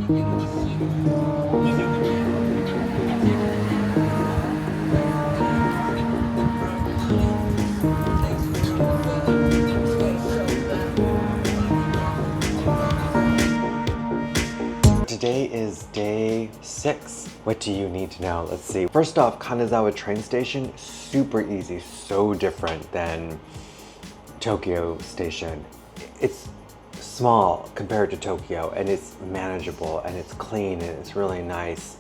Today is day 6. What do you need to know? Let's see. First off, Kanazawa train station, super easy, so different than Tokyo station. It's small compared to Tokyo, and it's manageable, and it's clean, and it's really nice.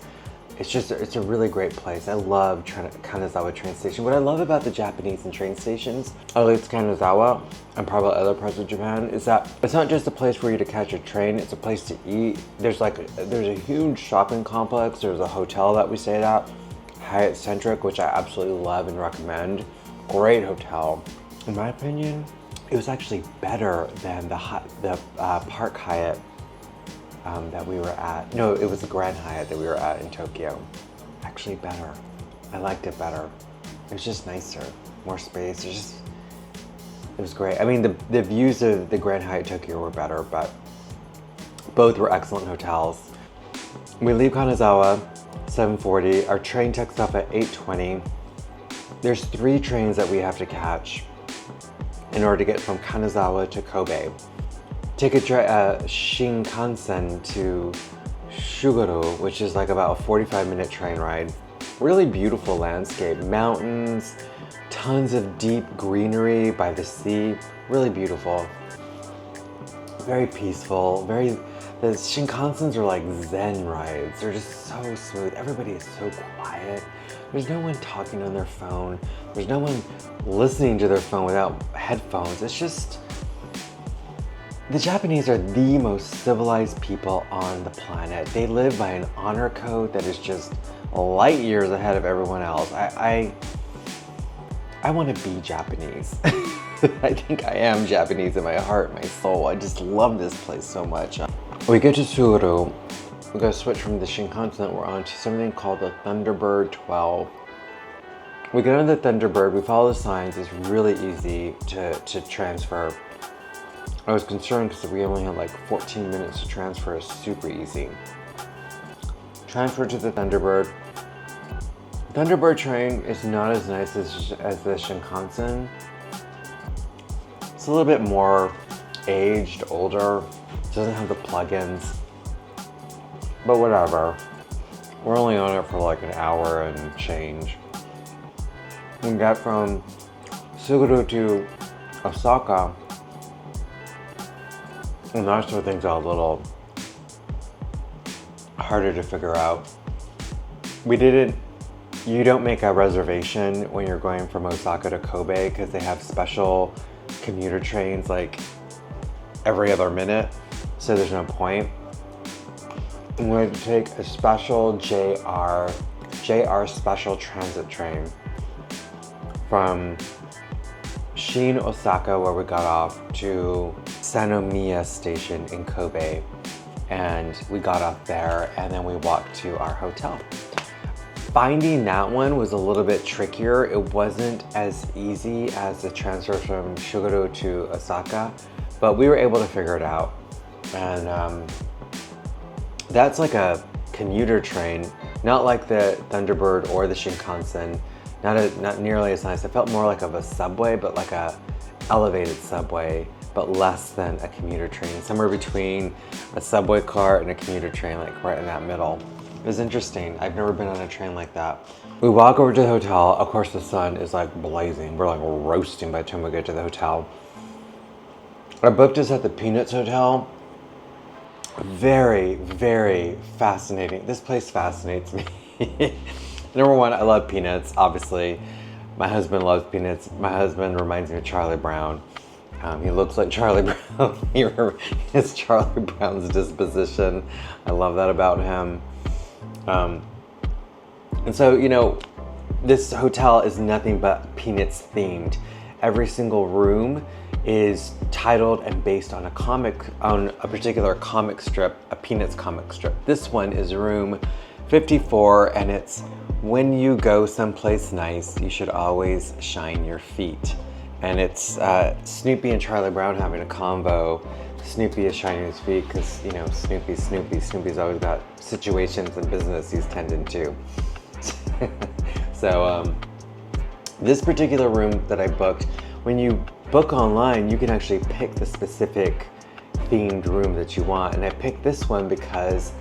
It's a really great place. I love Kanazawa train station. What I love about the Japanese and train stations, at least Kanazawa and probably other parts of Japan, is that it's not just a place for you to catch a train, it's a place to eat. There's a huge shopping complex. There's a hotel that we stayed at, Hyatt Centric, which I absolutely love and recommend. Great hotel. In my opinion, it was actually better than the Park Hyatt that we were at. No, it was the Grand Hyatt that we were at in Tokyo. Actually better. I liked it better. It was just nicer, more space. It was great. I mean, the views of the Grand Hyatt Tokyo were better, but both were excellent hotels. We leave Kanazawa 7:40. Our train takes off at 8:20. There's 3 trains that we have to catch in order to get from Kanazawa to Kobe. Take a Shinkansen to Shugoro, which is like about a 45-minute train ride. Really beautiful landscape, mountains, tons of deep greenery by the sea. Really beautiful. Very peaceful. The Shinkansens are like Zen rides. They're just so smooth. Everybody is so quiet. There's no one talking on their phone. There's no one listening to their phone without headphones. It's just, the Japanese are the most civilized people on the planet. They live by an honor code that is just light years ahead of everyone else. I want to be Japanese. I think I am Japanese in my heart, my soul. I just love this place so much. We get to Suguru. We're going to switch from the Shinkansen. We're on to something called the Thunderbird 12. We get on the Thunderbird. We follow the signs. It's really easy to transfer. I was concerned because we only had like 14 minutes to transfer. It's super easy. Transfer to the Thunderbird. Thunderbird train is not as nice as the Shinkansen. It's a little bit more aged, older. It doesn't have the plugins. But whatever. We're only on it for like an hour and change. We got from Suguru to Osaka. And that's where things are a little harder to figure out. You don't make a reservation when you're going from Osaka to Kobe because they have special commuter trains like every other minute, so there's no point. I'm going to take a special JR special transit train from Shin Osaka, where we got off, to Sanomiya Station in Kobe, and we got off there and then we walked to our hotel. Finding that one was a little bit trickier. It wasn't as easy as the transfer from Shugoro to Osaka, but we were able to figure it out. And that's like a commuter train, not like the Thunderbird or the Shinkansen. Not nearly as nice. It felt more like of a subway, but like a elevated subway, but less than a commuter train. Somewhere between a subway car and a commuter train, like right in that middle. It was interesting. I've never been on a train like that. We walk over to the hotel. Of course, the sun is like blazing. We're like roasting by the time we get to the hotel. I booked us at the Peanuts Hotel. Very, very fascinating. This place fascinates me. Number one, I love peanuts, obviously. My husband loves peanuts. My husband reminds me of Charlie Brown. He looks like Charlie Brown. He has Charlie Brown's disposition. I love that about him. And so, you know, this hotel is nothing but Peanuts themed. Every single room is titled and based on a particular comic strip, a Peanuts comic strip. This one is room 54, and it's, when you go someplace nice, you should always shine your feet. And it's Snoopy and Charlie Brown having a convo Snoopy is shining his feet because, you know, Snoopy's always got situations and business he's tending to. So this particular room that I booked, when you book online, you can actually pick the specific themed room that you want. And I picked this one because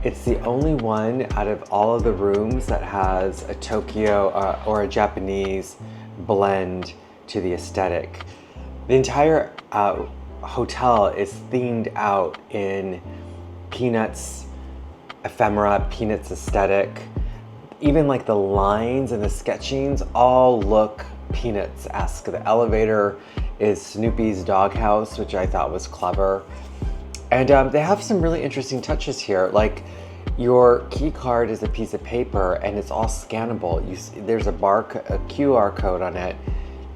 it's the only one out of all of the rooms that has a Tokyo or a Japanese blend to the aesthetic. The entire hotel is themed out in Peanuts ephemera, Peanuts aesthetic. Even like the lines and the sketchings all look Peanuts-esque. The elevator is Snoopy's doghouse, which I thought was clever. And they have some really interesting touches here. Like your key card is a piece of paper and it's all scannable. There's a QR code on it.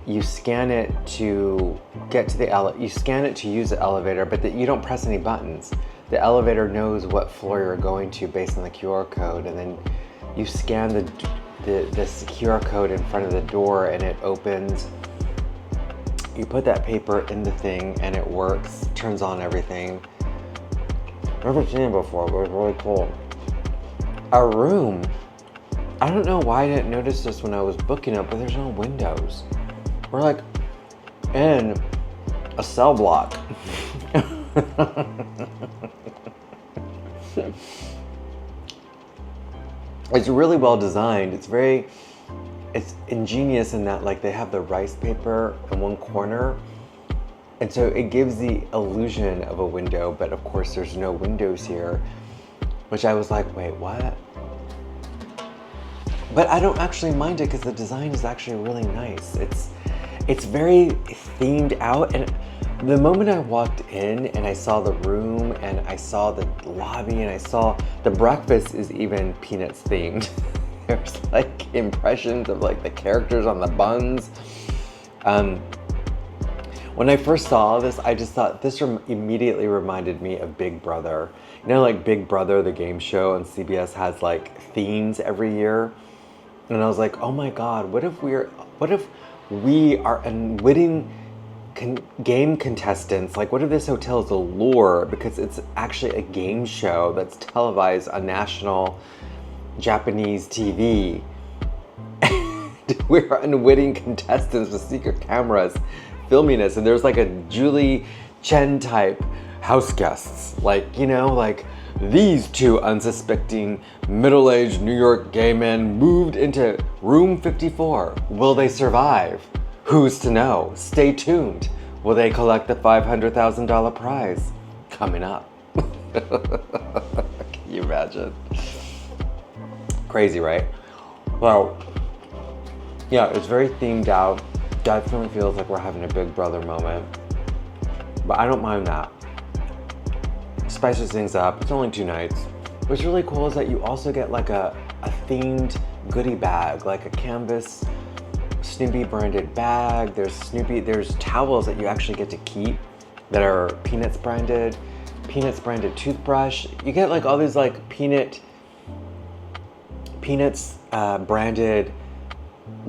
You scan it to get to you scan it to use the elevator, but you don't press any buttons. The elevator knows what floor you're going to based on the QR code, and then you scan this QR code in front of the door and it opens. You put that paper in the thing and it works, turns on everything. Never seen it before, but it was really cool. Our room, I don't know why I didn't notice this when I was booking it, but there's no windows. We're like in a cell block. It's really well designed. It's ingenious in that like they have the rice paper in one corner. And so it gives the illusion of a window, but of course there's no windows here, which I was like, wait, what? But I don't actually mind it because the design is actually really nice. It's very themed out, and the moment I walked in and I saw the room and I saw the lobby and I saw the breakfast is even Peanuts themed. There's like impressions of like the characters on the buns. When I first saw this, I just thought this immediately reminded me of Big Brother. You know, like Big Brother, the game show on CBS has like themes every year. And I was like, oh my God, what if we are unwitting game contestants? Like, what if this hotel is a lure because it's actually a game show that's televised on national Japanese TV? We're unwitting contestants with secret cameras filming us, and there's like a Julie Chen type house guests. Like, you know, like these two unsuspecting middle-aged New York gay men moved into room 54. Will they survive? Who's to know? Stay tuned. Will they collect the $500,000 prize? Coming up. Can you imagine? Crazy, right? Well, yeah, it's very themed out. Definitely feels like we're having a Big Brother moment. But I don't mind that. Spices things up. It's only 2 nights. What's really cool is that you also get like a themed goodie bag, like a canvas Snoopy branded bag. There's towels that you actually get to keep that are Peanuts branded toothbrush. You get like all these like Peanuts branded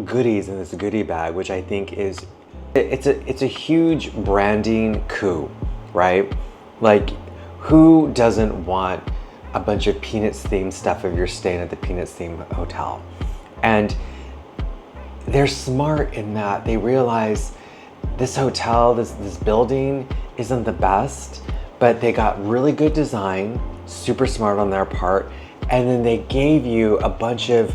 goodies in this goodie bag, which I think is it's a huge branding coup, right? Like, who doesn't want a bunch of Peanuts themed stuff if you're staying at the Peanuts themed hotel? And they're smart in that they realize this hotel, this building isn't the best, but they got really good design, super smart on their part, and then they gave you a bunch of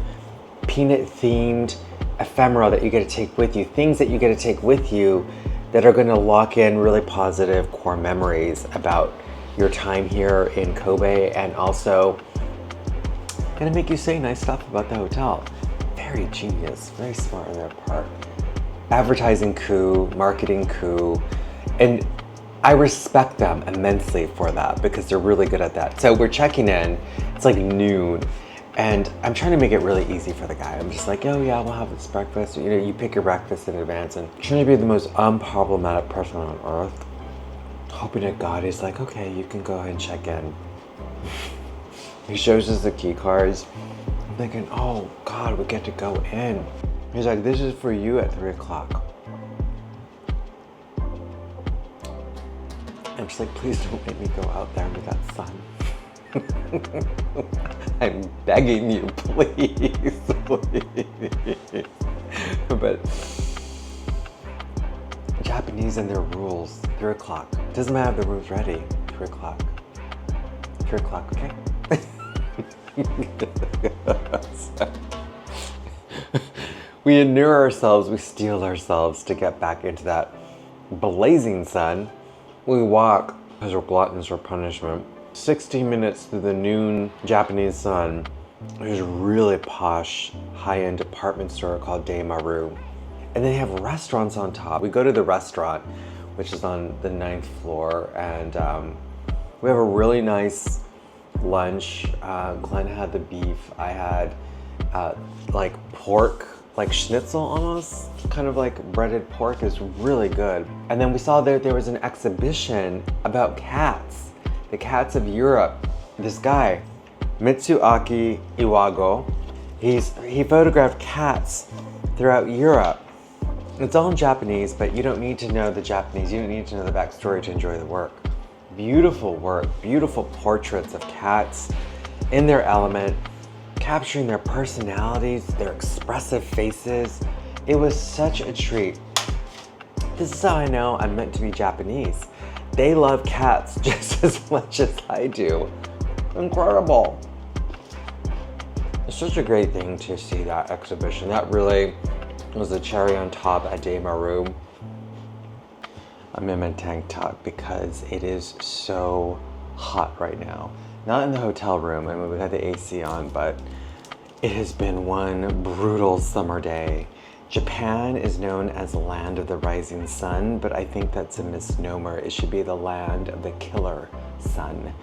Peanut themed ephemera that you get to take with you, things that you get to take with you that are going to lock in really positive core memories about your time here in Kobe, and also going to make you say nice stuff about the hotel. Very genius, very smart on their part. Advertising coup, marketing coup, and I respect them immensely for that because they're really good at that. So we're checking in, it's like noon, and I'm trying to make it really easy for the guy. I'm just like, oh yeah, we'll have this breakfast. You know, you pick your breakfast in advance, and I'm trying to be the most unproblematic person on earth. Hoping to God he's like, okay, you can go ahead and check in. He shows us the key cards. I'm thinking, oh God, we get to go in. He's like, this is for you at 3 o'clock. I'm just like, please don't make me go out there with that sun. I'm begging you, please, please. But Japanese and their rules, 3 o'clock. Doesn't matter if the room's ready, 3 o'clock. 3 o'clock, okay? We inure ourselves, we steel ourselves to get back into that blazing sun. We walk, because we're gluttons for punishment, 60 minutes through the noon Japanese sun. There's a really posh, high-end department store called Daimaru. And they have restaurants on top. We go to the restaurant, which is on the 9th floor, and we have a really nice lunch. Glenn had the beef. I had like pork, like schnitzel almost, kind of like breaded pork. Is really good. And then we saw that there was an exhibition about cats, the cats of Europe. This guy, Mitsuaki Iwago, he photographed cats throughout Europe. It's all in Japanese, but you don't need to know the Japanese. You don't need to know the backstory to enjoy the work. Beautiful work, beautiful portraits of cats in their element, capturing their personalities, their expressive faces. It was such a treat. This is how I know I'm meant to be Japanese. They love cats just as much as I do. Incredible. It's such a great thing to see that exhibition. That really was the cherry on top at Daimaru. I'm in my tank top because it is so hot right now. Not in the hotel room, I mean, we've had the AC on, but it has been one brutal summer day. Japan is known as the land of the rising sun, but I think that's a misnomer. It should be the land of the killer sun.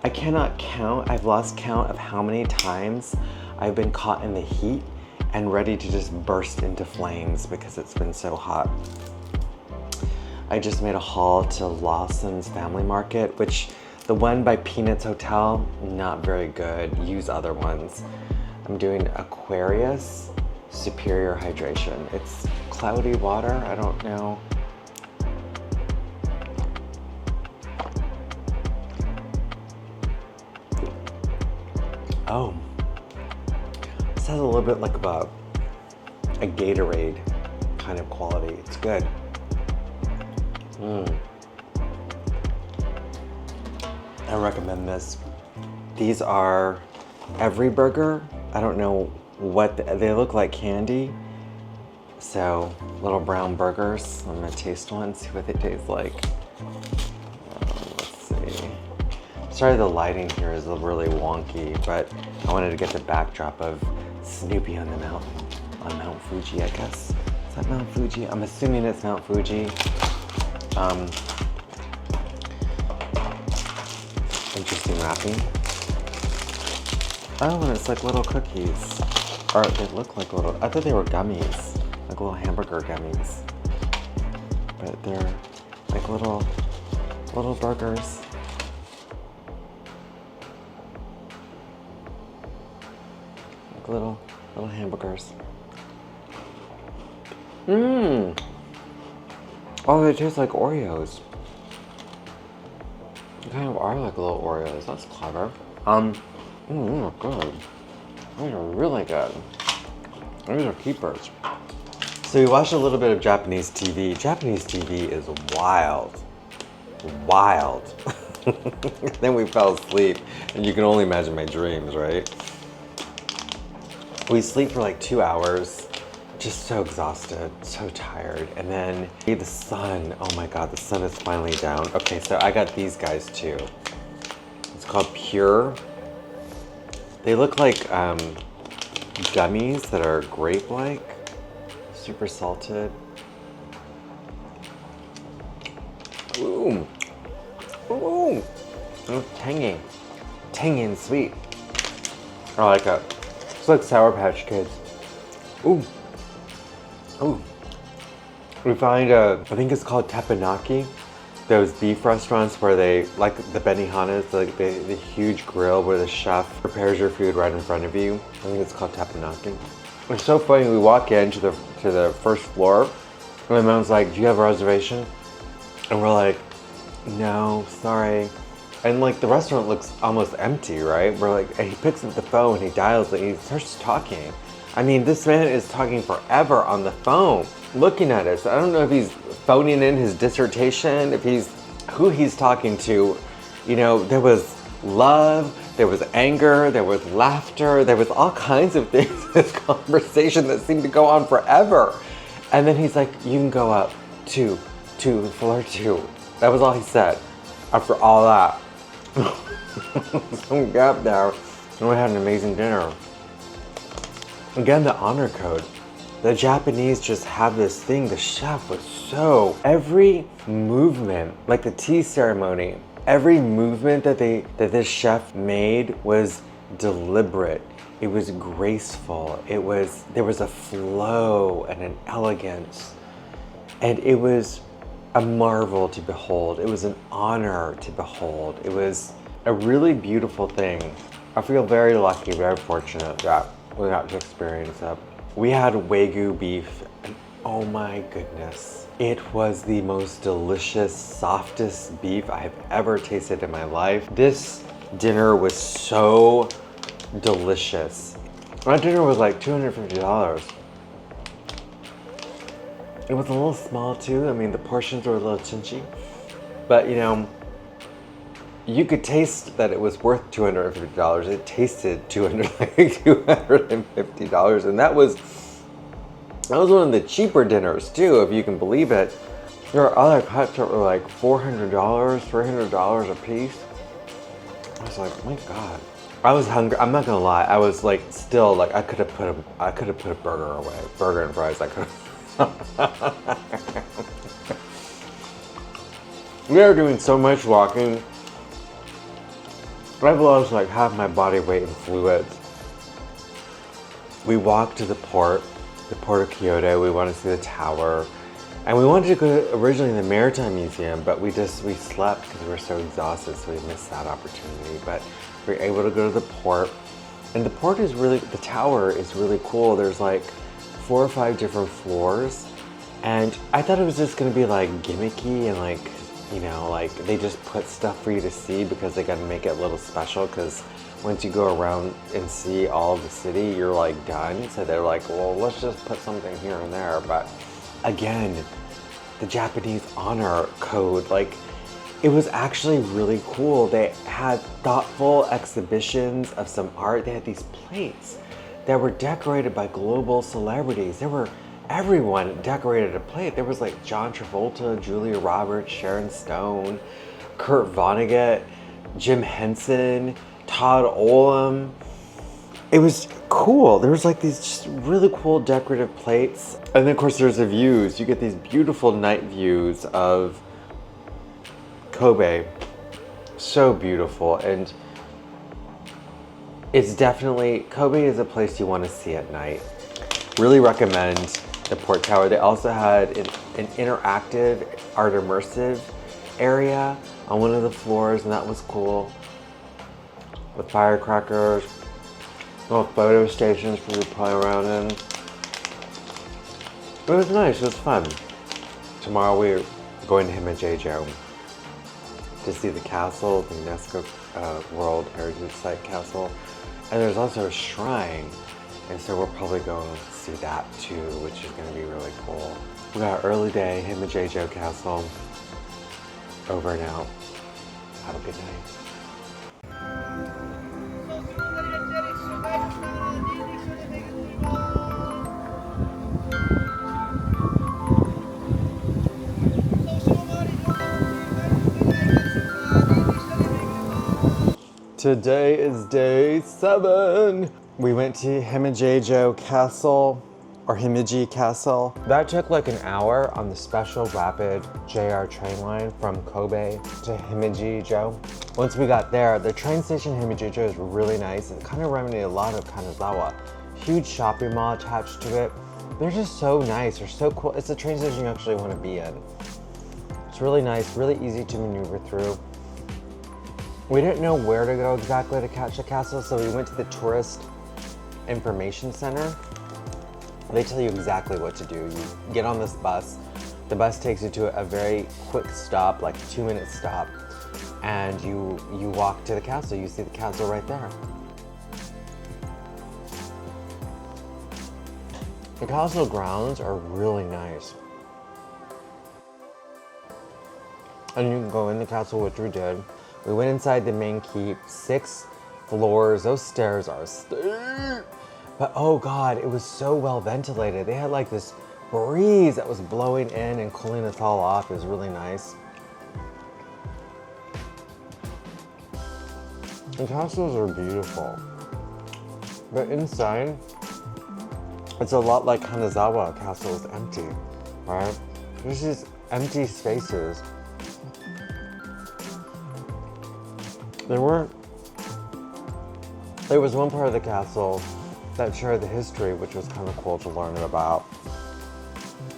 I cannot count, I've lost count of how many times I've been caught in the heat and ready to just burst into flames because it's been so hot. I just made a haul to Lawson's Family Market, which the one by Peanuts Hotel, not very good. Use other ones. I'm doing Aquarius Superior Hydration. It's cloudy water, I don't know. Oh, this has a little bit like a Gatorade kind of quality. It's good. I recommend this. These are every burger. I don't know what, they look like candy. So little brown burgers. I'm gonna taste one, see what they taste like. Let's see. Sorry the lighting here is really wonky, but I wanted to get the backdrop of Snoopy on the mountain, on Mount Fuji, I guess. Is that Mount Fuji? I'm assuming it's Mount Fuji. Interesting wrapping. Oh, and it's like little cookies. Or they look like little, I thought they were gummies, like little hamburger gummies. But they're like little burgers. Like little hamburgers. Oh, they taste like Oreos. They kind of are like little Oreos. That's clever. These are good. These are really good. These are keepers. So we watched a little bit of Japanese TV. Japanese TV is wild. Wild. Then we fell asleep, and you can only imagine my dreams, right? We sleep for like 2 hours. Just so exhausted, so tired. And then the sun, oh my God, the sun is finally down. Okay, so I got these guys too. It's called Pure. They look like gummies that are grape-like, super salted. Ooh, ooh, oh, tangy and sweet. I like it. It's like Sour Patch Kids. Ooh. Ooh. We find I think it's called teppanyaki, those beef restaurants where they, like the Benihanas, like the huge grill where the chef prepares your food right in front of you. I think it's called teppanyaki. It's so funny, we walk into the first floor, and my mom's like, do you have a reservation? And we're like, no, sorry. And like the restaurant looks almost empty, right? We're like, and he picks up the phone, he dials it, he starts talking. I mean, this man is talking forever on the phone, looking at us. I don't know if he's phoning in his dissertation, if he's, who he's talking to. You know, there was love, there was anger, there was laughter, there was all kinds of things in this conversation that seemed to go on forever. And then he's like, you can go up to floor 2. That was all he said. After all that, so we got there and we had an amazing dinner. Again, the honor code. The Japanese just have this thing. The chef was so, every movement, like the tea ceremony, every movement that this chef made was deliberate. It was graceful. There was a flow and an elegance. And it was a marvel to behold. It was an honor to behold. It was a really beautiful thing. I feel very lucky, very fortunate that we got to experience it. We had wagyu beef, and oh my goodness. It was the most delicious, softest beef I have ever tasted in my life. This dinner was so delicious. My dinner was like $250. It was a little small too. I mean, the portions were a little chinchy, but you know, you could taste that it was worth $250. It tasted $250, and that was one of the cheaper dinners too, if you can believe it. There are other cuts that were like $400, $300 a piece. I was like, my God. I was hungry. I'm not gonna lie. I was like, still like, I could have put a burger away, burger and fries. I could have. We are doing so much walking. I've lost like half my body weight in fluids. We walked to the port of Kyoto. We wanted to see the tower. And we wanted to go originally to the Maritime Museum, but we slept because we were so exhausted, so we missed that opportunity. But we were able to go to the port. And the tower is really cool. There's like 4 or 5 different floors. And I thought it was just gonna be like gimmicky and like, you know, like they just put stuff for you to see because they gotta make it a little special, because once you go around and see all of the city, you're like done. So they're like, well, let's just put something here and there. But again, the Japanese honor code, like, it was actually really cool. They had thoughtful exhibitions of some art. They had these plates that were decorated by global celebrities. Everyone decorated a plate. There was like John Travolta, Julia Roberts, Sharon Stone, Kurt Vonnegut, Jim Henson, Todd Olam. It was cool. There was like these just really cool decorative plates. And then of course there's the views. You get these beautiful night views of Kobe. So beautiful. And it's definitely, Kobe is a place you want to see at night. Really recommend the Port Tower. They also had an interactive art immersive area on one of the floors, and that was cool. With firecrackers, little photo stations for you to play around in. It was nice, it was fun. Tomorrow we're going to Himjei-Jo to see the castle, the UNESCO World Heritage Site castle. And there's also a shrine. And so we're probably going to see that too, which is going to be really cool. We got our early day, Hemiji-Jo Castle. Over and out. Have a good night. Today is day 7. We went to Hemiji-Jo Castle, or Hemiji Castle. That took like an hour on the special rapid JR train line from Kobe to Hemiji-Jo. Once we got there, the train station Hemiji-Jo is really nice. It kind of reminded me a lot of Kanazawa. Huge shopping mall attached to it. They're just so nice, they're so cool. It's a train station you actually want to be in. It's really nice, really easy to maneuver through. We didn't know where to go exactly to catch the castle, so we went to the tourist information center. They tell you exactly what to do. You get on this bus The bus takes you to a very quick stop, like 2-minute stop, and you walk to the castle. You see the castle right there. The castle grounds are really nice. And you can go in the castle, which we did. We went inside the main keep, 6 floors. Those stairs are steep. But oh God, it was so well ventilated. They had like this breeze that was blowing in and cooling us all off. It was really nice. The castles are beautiful. But inside, it's a lot like Kanazawa Castle is empty, right? There's these empty spaces. There was one part of the castle that shared the history, which was kind of cool to learn about.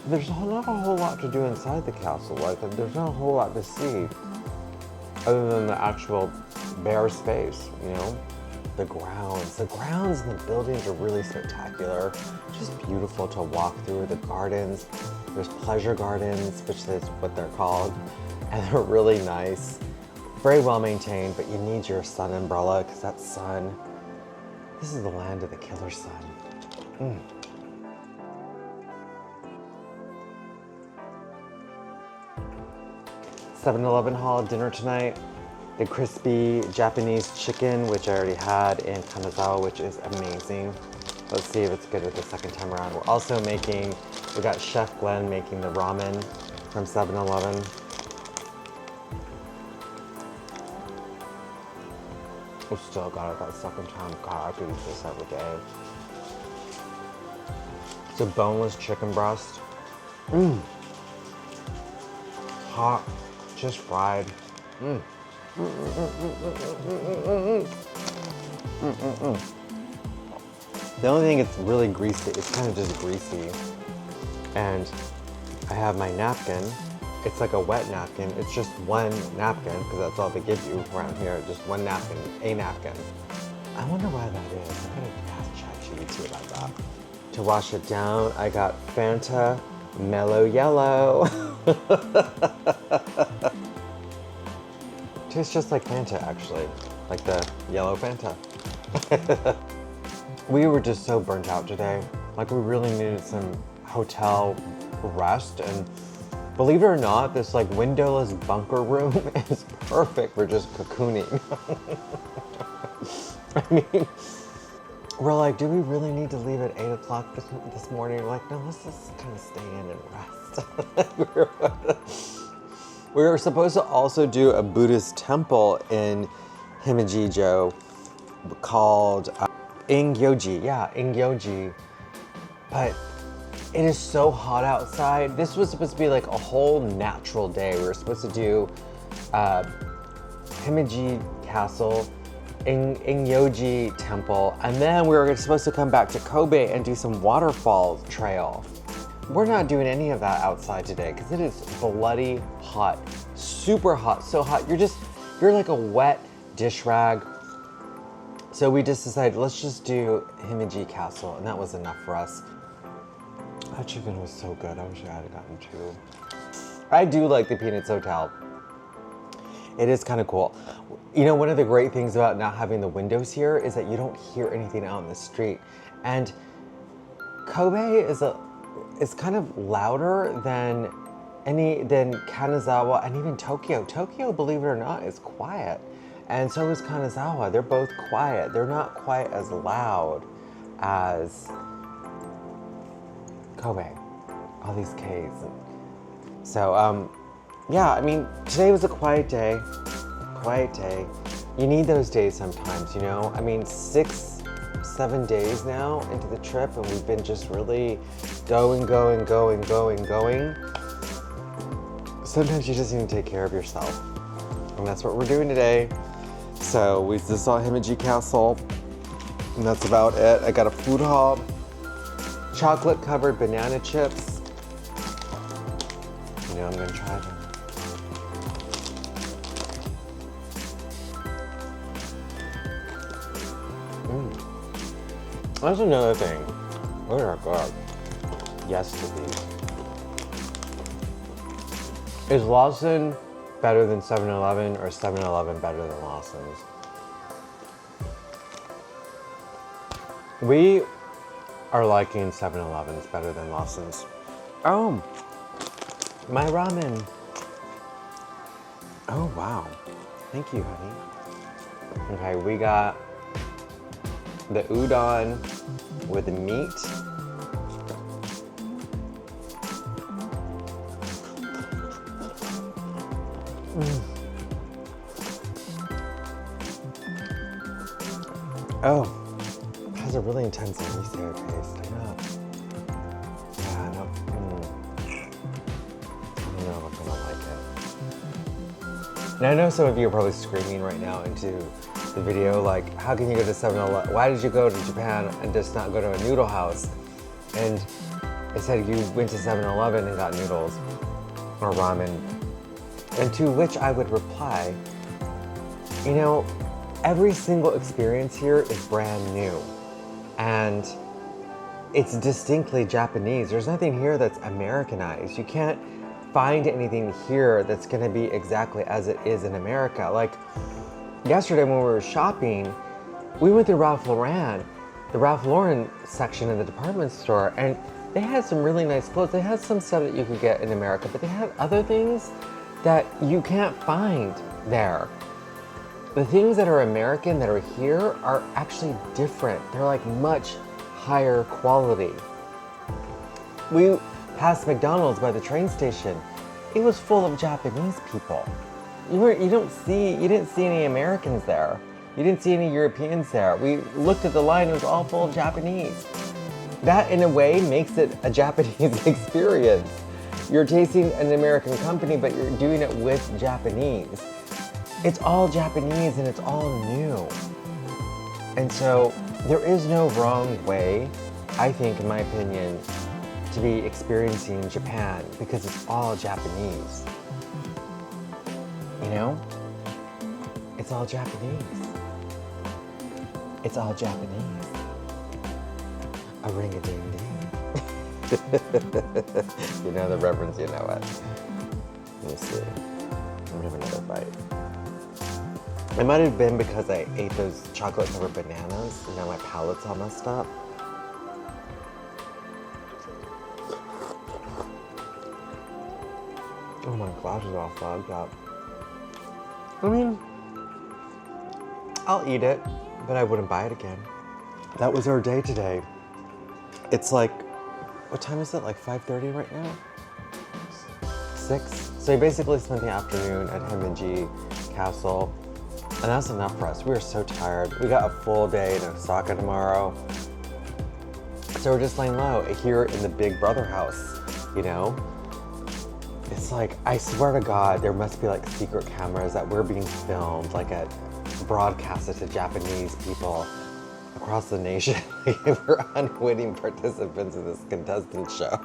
There's not a whole lot to do inside the castle. Like, there's not a whole lot to see other than the actual bare space, you know? The grounds and the buildings are really spectacular. Just beautiful to walk through. The gardens, there's pleasure gardens, which is what they're called, and they're really nice. Very well maintained, but you need your sun umbrella because that sun, this is the land of the killer sun. 7-Eleven haul dinner tonight. The crispy Japanese chicken, which I already had in Kanazawa, which is amazing. Let's see if it's good with the second time around. We're also making, we got Chef Glenn making the ramen from 7-Eleven. We still got it that second time. God, I could eat this every day. It's a boneless chicken breast. Hot, just fried. The only thing it's really greasy, it's kind of just greasy. And I have my napkin. It's like a wet napkin. It's just one napkin, because that's all they give you around here. Just one napkin, a napkin. I wonder why that is. I'm gonna ask ChatGPT about that. To wash it down, I got Fanta Mellow Yellow. Tastes just like Fanta, actually. Like the yellow Fanta. We were just so burnt out today. Like, we really needed some hotel rest, and believe it or not, this like windowless bunker room is perfect for just cocooning. I mean, we're like, do we really need to leave at 8 o'clock this morning? We're like, no, let's just kind of stay in and rest. We were supposed to also do a Buddhist temple in Hemiji-Jo called Ingyoji. Yeah, Ingyoji. But it is so hot outside. This was supposed to be like a whole natural day. We were supposed to do Hemiji Castle, Ingyoji Temple, and then we were supposed to come back to Kobe and do some waterfall trail. We're not doing any of that outside today because it is bloody hot, super hot, so hot. You're like a wet dish rag. So we just decided, let's just do Himjei Castle, and that was enough for us. That chicken was so good. I wish I had gotten 2. I do like the Peanuts Hotel. It is kind of cool. You know, one of the great things about not having the windows here is that you don't hear anything out in the street. And Kobe is kind of louder than Kanazawa and even Tokyo. Tokyo, believe it or not, is quiet. And so is Kanazawa. They're both quiet. They're not quite as loud as Kobe. All these Ks. So, yeah, I mean, today was a quiet day. Quiet day. You need those days sometimes, you know? I mean, 6-7 days now into the trip, and we've been just really going. Sometimes you just need to take care of yourself. And that's what we're doing today. So we just saw Hemiji Castle, and that's about it. I got a food haul, chocolate covered banana chips. You know, I'm gonna try them. That's another thing. Those are good. Yes to these. Is Lawson better than 7-Eleven or 7-Eleven better than Lawson's? We are liking 7-Eleven's better than Lawson's. Oh, my ramen. Oh, wow. Thank you, honey. Okay, we got the udon with the meat. Oh, it has a really intense miso taste. I know. Yeah, no. I don't know if I'm gonna like it. Now I know some of you are probably screaming right now into the video, like, how can you go to 7-Eleven? Why did you go to Japan and just not go to a noodle house? And I said you went to 7-Eleven and got noodles or ramen. And to which I would reply, you know, every single experience here is brand new. And it's distinctly Japanese. There's nothing here that's Americanized. You can't find anything here that's gonna be exactly as it is in America. Like yesterday when we were shopping, we went to Ralph Lauren, the Ralph Lauren section in the department store, and they had some really nice clothes. They had some stuff that you could get in America, but they had other things that you can't find there. The things that are American that are here are actually different. They're like much higher quality. We passed McDonald's by the train station. It was full of Japanese people. You didn't see any Americans there. You didn't see any Europeans there. We looked at the line, it was all full of Japanese. That in a way makes it a Japanese experience. You're tasting an American company, but you're doing it with Japanese. It's all Japanese and it's all new. And so there is no wrong way, I think, in my opinion, to be experiencing Japan because it's all Japanese. You know? It's all Japanese. It's all Japanese. A ring-a-ding-ding. You know the reference, you know it. Let me see. I'm gonna have another bite. It might have been because I ate those chocolate covered bananas and now my palate's all messed up. Oh, my glasses all fogged up. I mean, I'll eat it, but I wouldn't buy it again. That was our day today. It's like, what time is it? Like 5:30 right now? 6? So we basically spent the afternoon at Hemiji Castle, and that's enough for us. We were so tired. We got a full day in Osaka tomorrow. So we're just laying low here in the Big Brother house, you know? It's like, I swear to God, there must be like secret cameras that we're being filmed, like broadcasted to Japanese people across the nation. We're unwitting participants in this contestant show.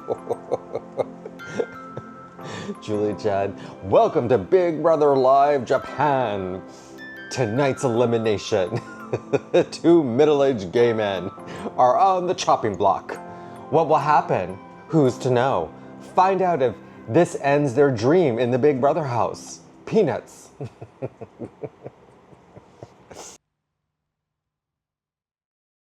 Julie Chen, welcome to Big Brother Live Japan. Tonight's elimination. 2 middle-aged gay men are on the chopping block. What will happen? Who's to know? Find out if this ends their dream in the Big Brother house. Peanuts.